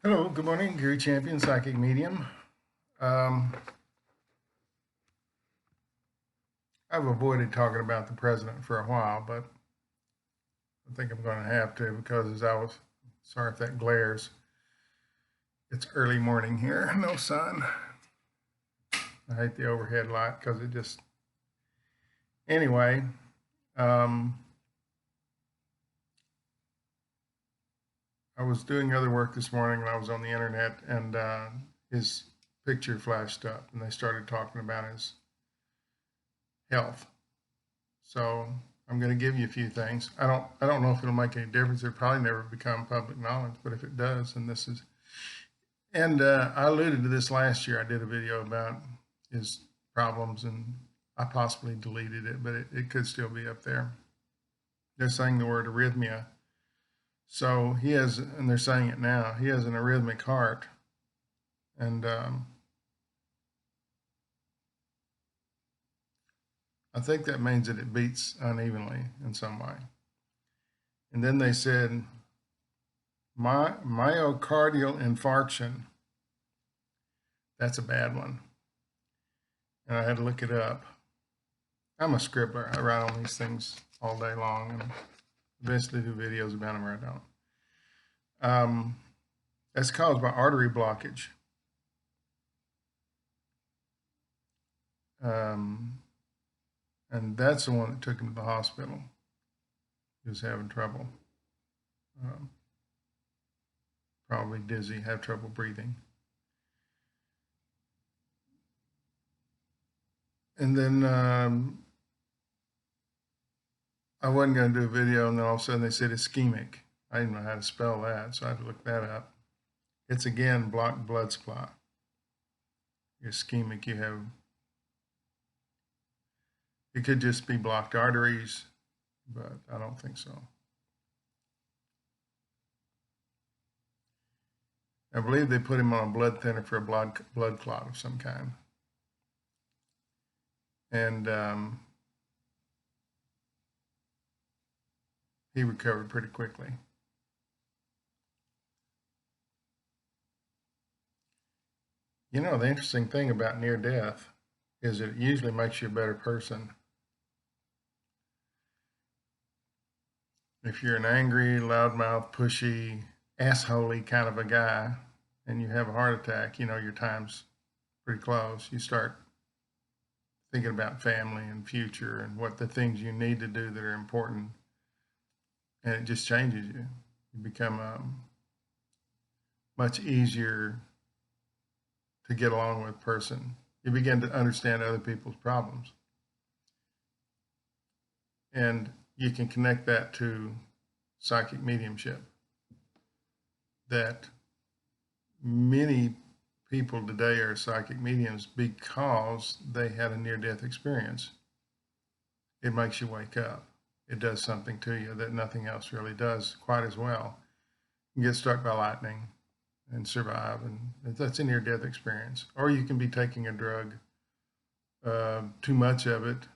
Hello, good morning, Gary Champion, Psychic Medium. Um, I've avoided talking about the president for a while, but I think I'm going to have to because sorry if that glares. It's early morning here, no sun. I hate the overhead light because anyway, um, I was doing other work this morning and I was on the internet and his picture flashed up and they started talking about his health. So I'm going to give you a few things. I don't know if it'll make any difference. It'll probably never become public knowledge, but if it does, then this is. And I alluded to this last year. I did a video about his problems, and I possibly deleted it, but it could still be up there. They're saying the word arrhythmia. So he has, and they're saying it now. He has an arrhythmic heart, and I think that means that it beats unevenly in some way. And then they said myocardial infarction. That's a bad one. And I had to look it up. I'm a scribbler. I write on these things all day long and eventually do videos about them or I don't. That's caused by artery blockage. And that's the one that took him to the hospital. He was having trouble. Um, Probably dizzy, had trouble breathing. And then I wasn't going to do a video, and then all of a sudden they said ischemic. I didn't know how to spell that, so I had to look that up. It's again blocked blood supply. Ischemic, it could just be blocked arteries, but I don't think so. I believe they put him on a blood thinner for a blood clot of some kind. And he recovered pretty quickly. You know, the interesting thing about near death is it usually makes you a better person. If you're an angry, loudmouth, pushy, assholey kind of a guy and you have a heart attack, you know your time's pretty close. You start thinking about family and future and what the things you need to do that are important, and it just changes you. You become much easier to get along with person. You begin to understand other people's problems. And you can connect that to psychic mediumship. That many people today are psychic mediums because they had a near-death experience. It makes you wake up. It does something to you that nothing else really does quite as well. You get struck by lightning and survive, and that's a near-death experience. Or you can be taking a drug, too much of it,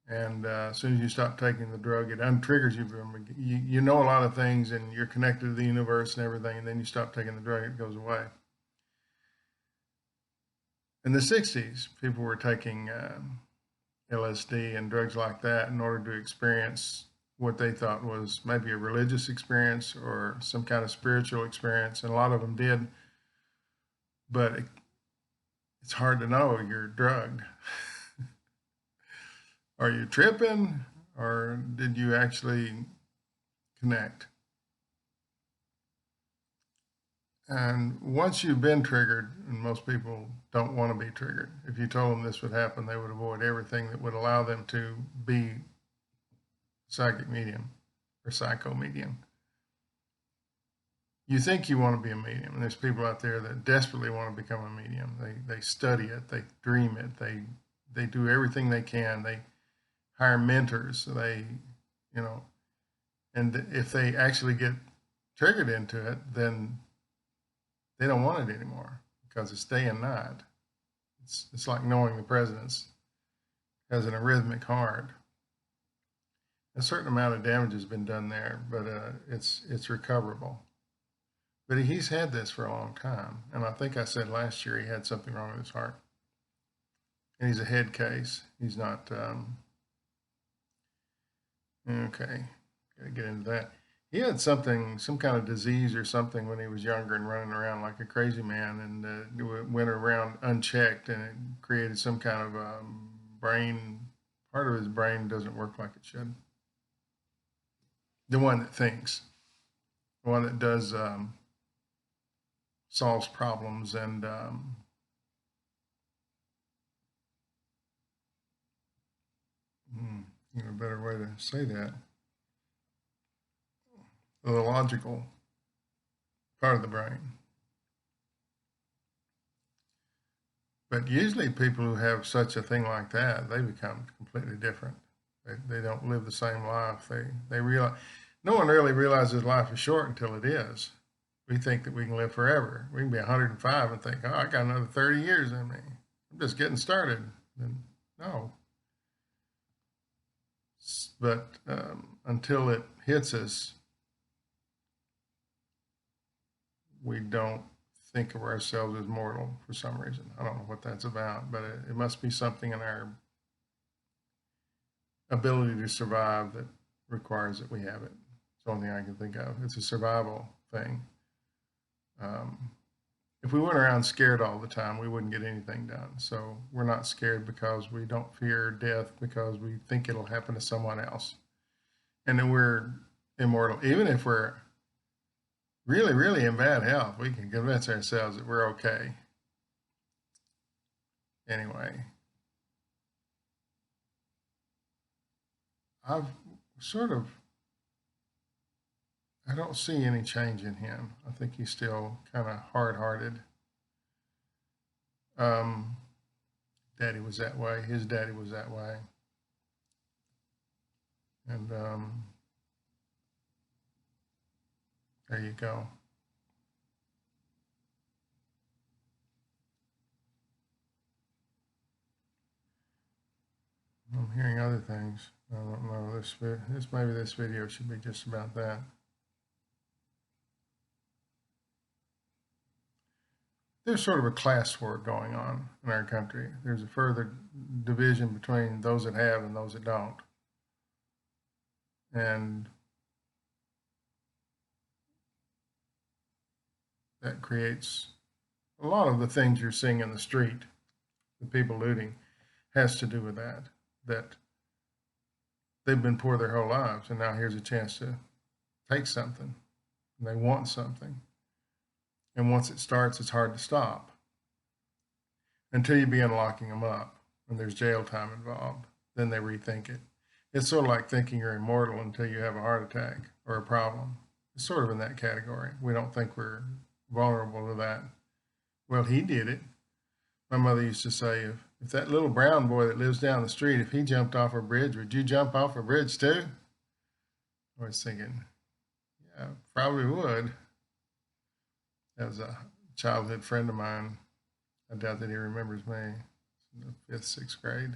and as soon as you stop taking the drug, it untriggers you from you know a lot of things, and you're connected to the universe and everything, and then you stop taking the drug, it goes away. In the 60s, people were taking LSD and drugs like that in order to experience what they thought was maybe a religious experience or some kind of spiritual experience, and a lot of them did, but it's hard to know you're drugged. Are you tripping, or did you actually connect? And once you've been triggered, and most people don't want to be triggered, if you told them this would happen, they would avoid everything that would allow them to be psychic medium or psycho medium. You think you want to be a medium, and there's people out there that desperately want to become a medium. They study it, they dream it, they do everything they can. They hire mentors. And if they actually get triggered into it, then they don't want it anymore because it's day and night. It's like knowing the president has an arrhythmic heart. A certain amount of damage has been done there, but it's recoverable. But he's had this for a long time. And I think I said last year he had something wrong with his heart. And he's a head case. He's not, okay, got to get into that. He had something, some kind of disease or something when he was younger and running around like a crazy man, and went around unchecked, and it created some kind of brain. Part of his brain doesn't work like it should. The one that thinks, the one that does solves problems and a better way to say that, the logical part of the brain. But usually people who have such a thing like that, they become completely different. They don't live the same life. They realize, no one really realizes life is short until it is. We think that we can live forever. We can be 105 and think, oh, I got another 30 years in me. I'm just getting started. And no. But until it hits us, we don't think of ourselves as mortal for some reason. I don't know what that's about, but it must be something in our ability to survive that requires that we have it. It's the only thing I can think of. It's a survival thing. If we went around scared all the time, we wouldn't get anything done. So we're not scared because we don't fear death, because we think it'll happen to someone else. And then we're immortal. Even if we're really, really in bad health, we can convince ourselves that we're okay. Anyway, I've sort of, I don't see any change in him. I think he's still kind of hard-hearted. Daddy was that way. His daddy was that way. And there you go. I'm hearing other things. I don't know. Maybe this video should be just about that. There's sort of a class war going on in our country. There's a further division between those that have and those that don't. And that creates a lot of the things you're seeing in the street, the people looting, has to do with that. That they've been poor their whole lives, and now here's a chance to take something. And they want something. And once it starts, it's hard to stop until you begin locking them up and there's jail time involved. Then they rethink it. It's sort of like thinking you're immortal until you have a heart attack or a problem. It's sort of in that category. We don't think we're vulnerable to that. Well, he did it. My mother used to say, if that little brown boy that lives down the street, if he jumped off a bridge, would you jump off a bridge too? I was thinking, yeah, probably would. That was a childhood friend of mine. I doubt that he remembers me. In the 5th, 6th grade.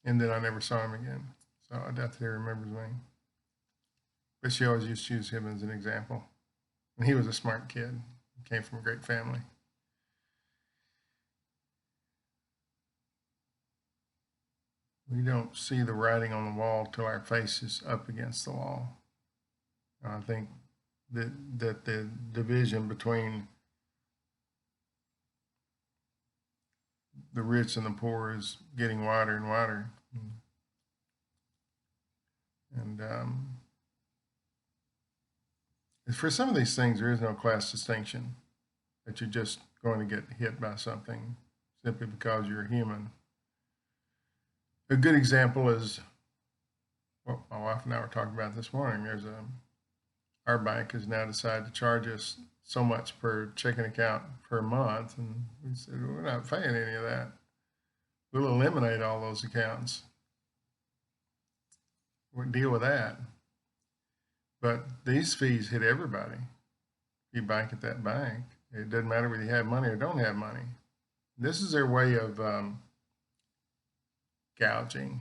And then I never saw him again. So I doubt that he remembers me. But she always used to use him as an example. And he was a smart kid. He came from a great family. We don't see the writing on the wall till our face is up against the wall. I think that the division between the rich and the poor is getting wider and wider. And for some of these things, there is no class distinction, that you're just going to get hit by something simply because you're human. A good example is what my wife and I were talking about this morning. Our bank has now decided to charge us so much per checking account per month, and we said, we're not paying any of that. We'll eliminate all those accounts. We'll deal with that. But these fees hit everybody. If you bank at that bank, it doesn't matter whether you have money or don't have money. This is their way of gouging.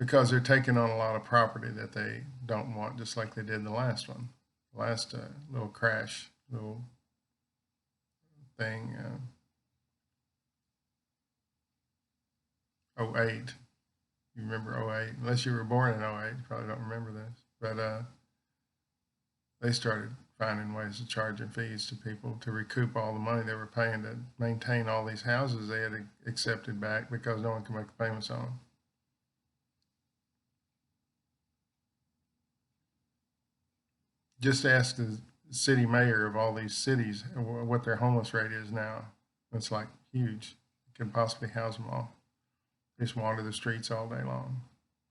because they're taking on a lot of property that they don't want, just like they did the last one, last little crash, little thing, 08. You remember 08? Unless you were born in 08, you probably don't remember this. But they started finding ways of charging fees to people to recoup all the money they were paying to maintain all these houses they had accepted back because no one could make the payments on them. Just ask the city mayor of all these cities what their homeless rate is now. It's like huge. It can possibly house them all. They just wander the streets all day long,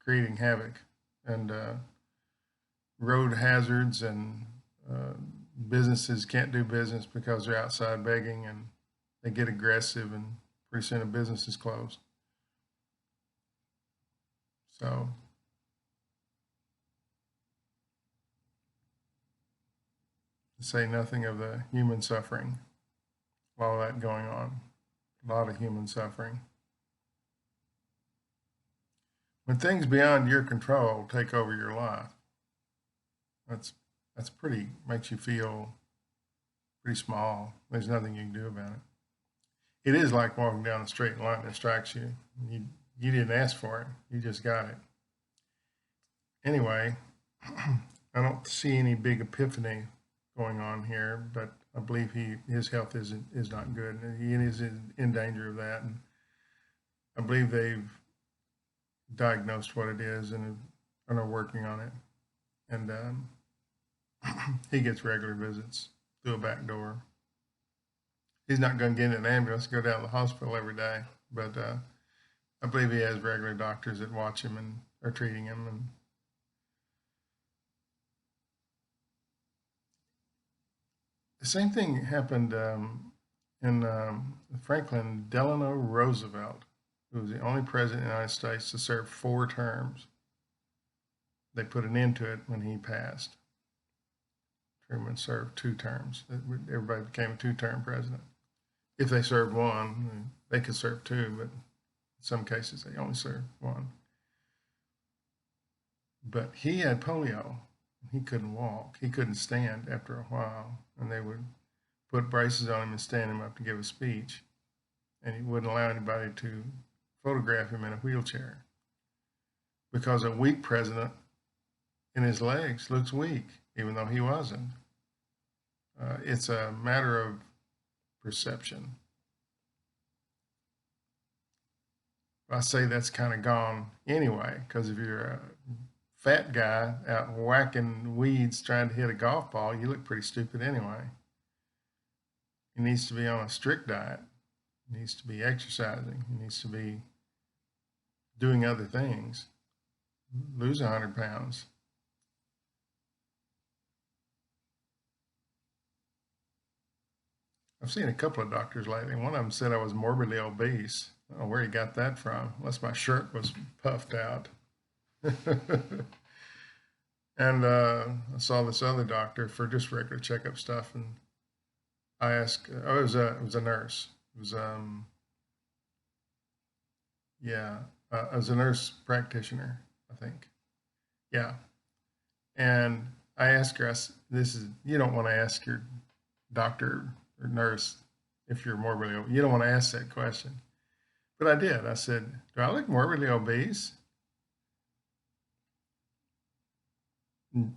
creating havoc and road hazards, and businesses can't do business because they're outside begging, and they get aggressive, and pretty soon a business is closed. So to say nothing of the human suffering, a lot of that going on, a lot of human suffering. When things beyond your control take over your life, that's pretty, makes you feel pretty small. There's nothing you can do about it. It is like walking down the street and lightning strikes you. You didn't ask for it. You just got it. Anyway, I don't see any big epiphany going on here, but I believe his health is not good. He is in danger of that, and I believe they've diagnosed what it is and are working on it. And he gets regular visits through a back door. He's not going to get in an ambulance and go down to the hospital every day, but I believe he has regular doctors that watch him and are treating him. And the same thing happened in Franklin Delano Roosevelt, who was the only president of the United States to serve 4 terms. They put an end to it when he passed. Truman served 2 terms. Everybody became a 2-term president. If they served 1, they could serve 2, but in some cases they only served 1. But he had polio. He couldn't walk. He couldn't stand after a while, and they would put braces on him and stand him up to give a speech, and he wouldn't allow anybody to photograph him in a wheelchair because a weak president in his legs looks weak, even though he wasn't. It's a matter of perception. I say that's kind of gone anyway, because if you're a fat guy out whacking weeds trying to hit a golf ball, you look pretty stupid anyway. He needs to be on a strict diet. He needs to be exercising. He needs to be doing other things. Lose 100 pounds. I've seen a couple of doctors lately. One of them said I was morbidly obese. I don't know where he got that from, unless my shirt was puffed out. And I saw this other doctor for just regular checkup stuff, and I asked. Oh, it was a nurse. It was yeah, I was a nurse practitioner, I think. Yeah, and I asked her. This is, you don't want to ask your doctor or nurse if you're morbidly obese. You don't want to ask that question, but I did. I said, "Do I look morbidly obese?" And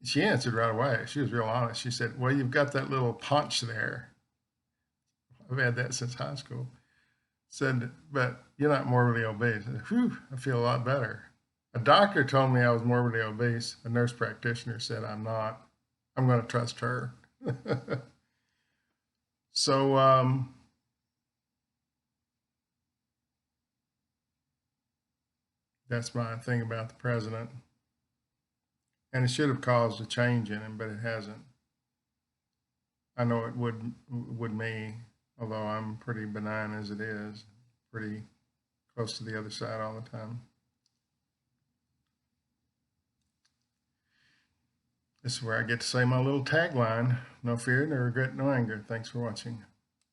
she answered right away. She was real honest. She said, "Well, you've got that little paunch there." I've had that since high school. Said, "But you're not morbidly obese." I said, "Whew, I feel a lot better." A doctor told me I was morbidly obese. A nurse practitioner said I'm not. I'm going to trust her. So that's my thing about the president. And it should have caused a change in him, but it hasn't. I know it would me, although I'm pretty benign as it is, pretty close to the other side all the time. This is where I get to say my little tagline: no fear, no regret, no anger. Thanks for watching.